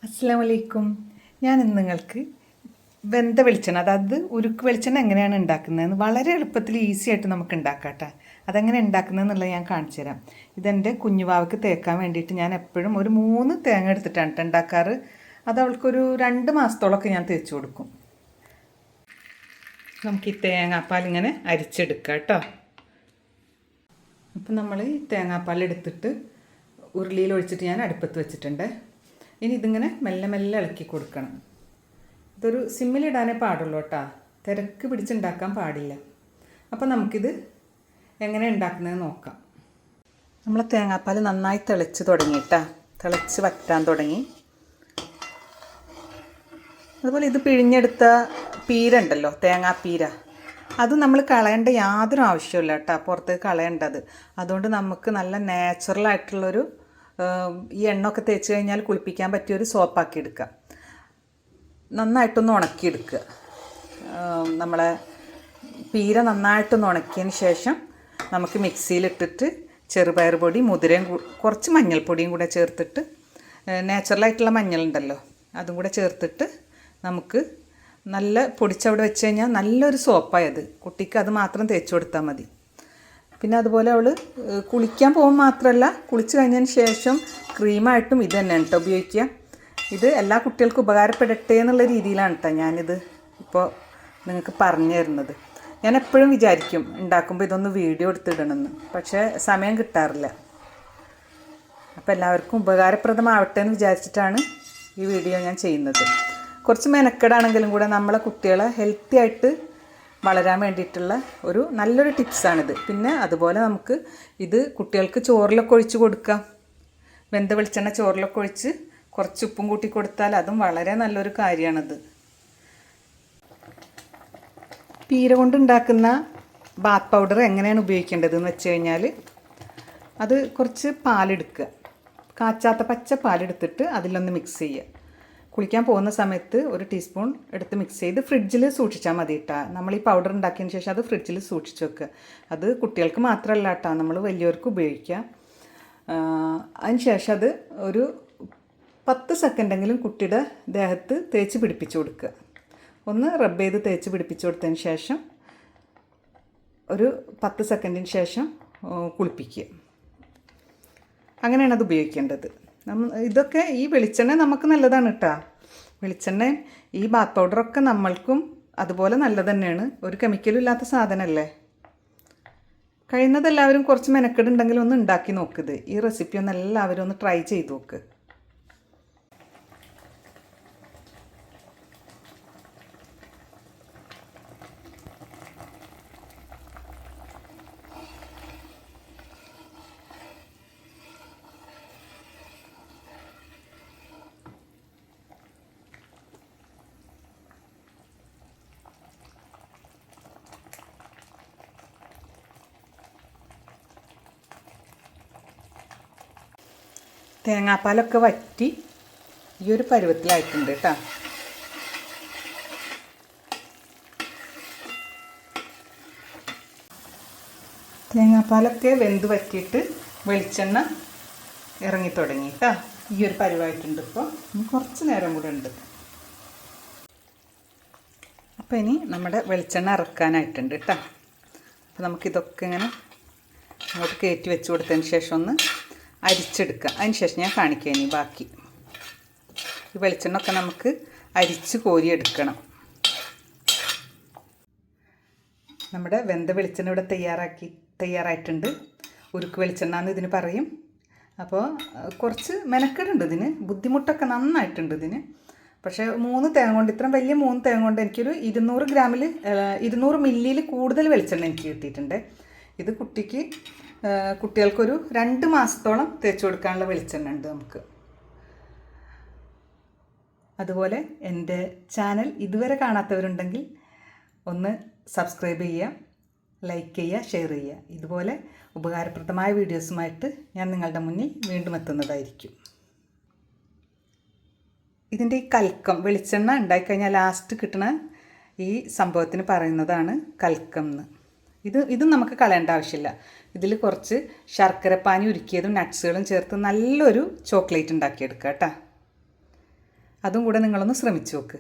അസ്സലാമു അലൈക്കും. ഞാൻ ഇന്ന് നിങ്ങൾക്ക് വെന്ത വെളിച്ചെണ്ണ, അതായത് ഉരുക്ക് വെളിച്ചെണ്ണ എങ്ങനെയാണ് ഉണ്ടാക്കുന്നതെന്ന് വളരെ എളുപ്പത്തിൽ ഈസി ആയിട്ട് നമുക്ക് ഉണ്ടാക്കാം കേട്ടോ. അതെങ്ങനെ ഉണ്ടാക്കുന്നതെന്നുള്ളത് ഞാൻ കാണിച്ചു തരാം. ഇതെൻ്റെ കുഞ്ഞുവാവയ്ക്ക് തേക്കാൻ വേണ്ടിയിട്ട് ഞാൻ എപ്പോഴും ഒരു 3 തേങ്ങ എടുത്തിട്ടാണ് കേട്ടോ ഉണ്ടാക്കാറ്. അത് അവൾക്കൊരു 2 മാസത്തോളമൊക്കെ ഞാൻ തേച്ച് കൊടുക്കും. നമുക്ക് ഈ തേങ്ങാപ്പാൽ ഇങ്ങനെ അരിച്ചെടുക്കാം കേട്ടോ. അപ്പം നമ്മൾ ഈ തേങ്ങാപ്പാൽ എടുത്തിട്ട് ഉരുളിയിൽ ഒഴിച്ചിട്ട് ഞാൻ അടുപ്പത്ത് വെച്ചിട്ടുണ്ട്. ഇനി ഇതിങ്ങനെ മെല്ലെ മെല്ലെ ഇളക്കി കൊടുക്കണം. ഇതൊരു സിമ്മിലിടാനേ പാടുള്ളൂ കേട്ടോ, തിരക്ക് പിടിച്ചുണ്ടാക്കാൻ പാടില്ല. അപ്പം നമുക്കിത് എങ്ങനെ ഉണ്ടാക്കുന്നത് നോക്കാം. നമ്മൾ തേങ്ങാപ്പാൽ നന്നായി തിളച്ച് തുടങ്ങിയിട്ടാ, തിളച്ച് വറ്റാൻ തുടങ്ങി. അതുപോലെ ഇത് പിഴിഞ്ഞെടുത്ത പീര ഉണ്ടല്ലോ, തേങ്ങാപ്പീര, അത് നമ്മൾ കളയേണ്ട യാതൊരു ആവശ്യമില്ല കേട്ടോ, പുറത്തേക്ക് കളയേണ്ടത്. അതുകൊണ്ട് നമുക്ക് നല്ല നാച്ചുറലായിട്ടുള്ളൊരു ഈ എണ്ണയൊക്കെ തേച്ച് കഴിഞ്ഞാൽ കുളിപ്പിക്കാൻ പറ്റിയൊരു സോപ്പാക്കി എടുക്കുക. നന്നായിട്ടൊന്ന് ഉണക്കിയെടുക്കുക. നമ്മളെ പീര നന്നായിട്ടൊന്ന് ഉണക്കിയതിന് ശേഷം നമുക്ക് മിക്സിയിലിട്ടിട്ട് ചെറുപയർ പൊടി, മുതിരയും കുറച്ച് മഞ്ഞൾപ്പൊടിയും കൂടെ ചേർത്തിട്ട്, നാച്ചുറലായിട്ടുള്ള മഞ്ഞളുണ്ടല്ലോ അതും കൂടെ ചേർത്തിട്ട് നമുക്ക് നല്ല പൊടിച്ചവിടെ വെച്ച് കഴിഞ്ഞാൽ നല്ലൊരു സോപ്പായത്. കുട്ടിക്ക് അത് മാത്രം തേച്ച് കൊടുത്താൽ മതി. പിന്നെ അതുപോലെ അവൾ കുളിക്കാൻ പോകുമ്പോൾ മാത്രമല്ല, കുളിച്ച് കഴിഞ്ഞതിന് ശേഷം ക്രീമായിട്ടും ഇത് തന്നെ കേട്ടോ ഉപയോഗിക്കുക. ഇത് എല്ലാ കുട്ടികൾക്കും ഉപകാരപ്പെടട്ടെ എന്നുള്ള രീതിയിലാണ് കേട്ടോ ഞാനിത് ഇപ്പോൾ നിങ്ങൾക്ക് പറഞ്ഞു തരുന്നത്. ഞാൻ എപ്പോഴും വിചാരിക്കും ഉണ്ടാക്കുമ്പോൾ ഇതൊന്ന് വീഡിയോ എടുത്തിടണമെന്ന്, പക്ഷേ സമയം കിട്ടാറില്ല. അപ്പോൾ എല്ലാവർക്കും ഉപകാരപ്രദമാവട്ടെ എന്ന് വിചാരിച്ചിട്ടാണ് ഈ വീഡിയോ ഞാൻ ചെയ്യുന്നത്. കുറച്ച് മെനക്കെടാണെങ്കിലും കൂടെ നമ്മളെ കുട്ടികളെ ഹെൽത്തി ആയിട്ട് വളരാൻ വേണ്ടിയിട്ടുള്ള ഒരു നല്ലൊരു ടിപ്സാണിത്. പിന്നെ അതുപോലെ നമുക്ക് ഇത് കുട്ടികൾക്ക് ചോറിലൊക്കെ ഒഴിച്ച് കൊടുക്കാം. വെന്ത വെളിച്ചെണ്ണ ചോറിലൊക്കെ ഒഴിച്ച് കുറച്ച് ഉപ്പും കൂട്ടി കൊടുത്താൽ അതും വളരെ നല്ലൊരു കാര്യമാണിത്. പീര കൊണ്ടുണ്ടാക്കുന്ന ബാത്ത് പൗഡർ എങ്ങനെയാണ് ഉപയോഗിക്കേണ്ടതെന്ന് വെച്ച് കഴിഞ്ഞാൽ, അത് കുറച്ച് പാലെടുക്കുക, കാച്ചാത്ത പച്ച പാലെടുത്തിട്ട് അതിലൊന്ന് മിക്സ് ചെയ്യുക. കുളിക്കാൻ പോകുന്ന സമയത്ത് ഒരു ടീസ്പൂൺ എടുത്ത് മിക്സ് ചെയ്ത് ഫ്രിഡ്ജിൽ സൂക്ഷിച്ചാൽ മതി കേട്ടോ. നമ്മൾ ഈ പൗഡർ ഉണ്ടാക്കിയതിന് ശേഷം അത് ഫ്രിഡ്ജിൽ സൂക്ഷിച്ച് വെക്കുക. അത് കുട്ടികൾക്ക് മാത്രമല്ല കേട്ടോ, നമ്മൾ വലിയവർക്ക് ഉപയോഗിക്കുക. അതിന് ശേഷം അത് ഒരു 10 സെക്കൻഡെങ്കിലും കുട്ടിയുടെ ദേഹത്ത് തേച്ച് പിടിപ്പിച്ച് കൊടുക്കുക. ഒന്ന് റബ്ബ് ചെയ്ത് തേച്ച് പിടിപ്പിച്ച് കൊടുത്തതിന് ശേഷം ഒരു 10 സെക്കൻഡിന് ശേഷം കുളിപ്പിക്കുക. അങ്ങനെയാണ് അത് ഉപയോഗിക്കേണ്ടത്. ഇതൊക്കെ ഈ വെളിച്ചെണ്ണ നമുക്ക് നല്ലതാണ് കേട്ടോ. വെളിച്ചെണ്ണ ഈ ബാത്ത് പൗഡറൊക്കെ നമ്മൾക്കും അതുപോലെ നല്ലത് തന്നെയാണ്. ഒരു കെമിക്കലും ഇല്ലാത്ത സാധനമല്ലേ. കഴിയുന്നത് എല്ലാവരും കുറച്ച് മെനക്കെടുണ്ടെങ്കിലും ഒന്ന് ഉണ്ടാക്കി നോക്കുന്നത്. ഈ റെസിപ്പി ഒന്ന് എല്ലാവരും ഒന്ന് ട്രൈ ചെയ്ത് നോക്ക്. തേങ്ങാപ്പാലൊക്കെ വറ്റി ഈ ഒരു പരുവത്തിലായിട്ടുണ്ട് കേട്ടോ. തേങ്ങാപ്പാലൊക്കെ വെന്ത് വറ്റിയിട്ട് വെളിച്ചെണ്ണ ഇറങ്ങി തുടങ്ങി കേട്ടോ. ഈ ഒരു പരുവായിട്ടുണ്ട്. ഇപ്പോൾ ഇനി കുറച്ച് നേരം കൂടെ ഉണ്ട്. അപ്പോൾ ഇനി നമ്മുടെ വെളിച്ചെണ്ണ ഇറക്കാനായിട്ടുണ്ട് കേട്ടോ. അപ്പോൾ നമുക്കിതൊക്കെ ഇങ്ങനെ അങ്ങോട്ട് കയറ്റി വെച്ച് കൊടുത്തതിന് ശേഷം ഒന്ന് അരിച്ചെടുക്കുക. അതിന് ശേഷം ഞാൻ കാണിക്കാം ഇനി ബാക്കി. ഈ വെളിച്ചെണ്ണ ഒക്കെ നമുക്ക് അരിച്ച് കോരിയെടുക്കണം. നമ്മുടെ വെന്ത വെളിച്ചെണ്ണ ഇവിടെ തയ്യാറായിട്ടുണ്ട്. ഉരുക്ക് വെളിച്ചെണ്ണ എന്ന് ഇതിന് പറയും. അപ്പോൾ കുറച്ച് മെനക്കെടുണ്ട് ഇതിന്, ബുദ്ധിമുട്ടൊക്കെ നന്നായിട്ടുണ്ട് ഇതിന്. പക്ഷേ 3 തേങ്ങ കൊണ്ട്, ഇത്രയും വലിയ 3 തേങ്ങ കൊണ്ട് എനിക്കൊരു 200 ഗ്രാമിൽ 200 മില്ലിയിൽ കൂടുതൽ വെളിച്ചെണ്ണ എനിക്ക് കിട്ടിയിട്ടുണ്ട്. ഇത് കുട്ടികൾക്കൊരു 2 മാസത്തോളം തേച്ച് കൊടുക്കാനുള്ള വെളിച്ചെണ്ണ ഉണ്ട് നമുക്ക്. അതുപോലെ എൻ്റെ ചാനൽ ഇതുവരെ കാണാത്തവരുണ്ടെങ്കിൽ ഒന്ന് സബ്സ്ക്രൈബ് ചെയ്യുക, ലൈക്ക് ചെയ്യുക, ഷെയർ ചെയ്യുക. ഇതുപോലെ ഉപകാരപ്രദമായ വീഡിയോസുമായിട്ട് ഞാൻ നിങ്ങളുടെ മുന്നിൽ വീണ്ടും എത്തുന്നതായിരിക്കും. ഇതിൻ്റെ ഈ കൽക്കം, വെളിച്ചെണ്ണ ഉണ്ടായിക്കഴിഞ്ഞാൽ ലാസ്റ്റ് കിട്ടുന്ന ഈ സംഭവത്തിന് പറയുന്നതാണ് കൽക്കം എന്ന്. ഇതും നമുക്ക് കളയേണ്ട ആവശ്യമില്ല. ഇതിൽ കുറച്ച് ശർക്കരപ്പാനി ഉരുക്കിയതും നട്ട്സുകളും ചേർത്ത് നല്ലൊരു ചോക്ലേറ്റ് ഉണ്ടാക്കിയെടുക്കുക കേട്ടോ. അതും കൂടെ നിങ്ങളൊന്ന് ശ്രമിച്ചു നോക്ക്.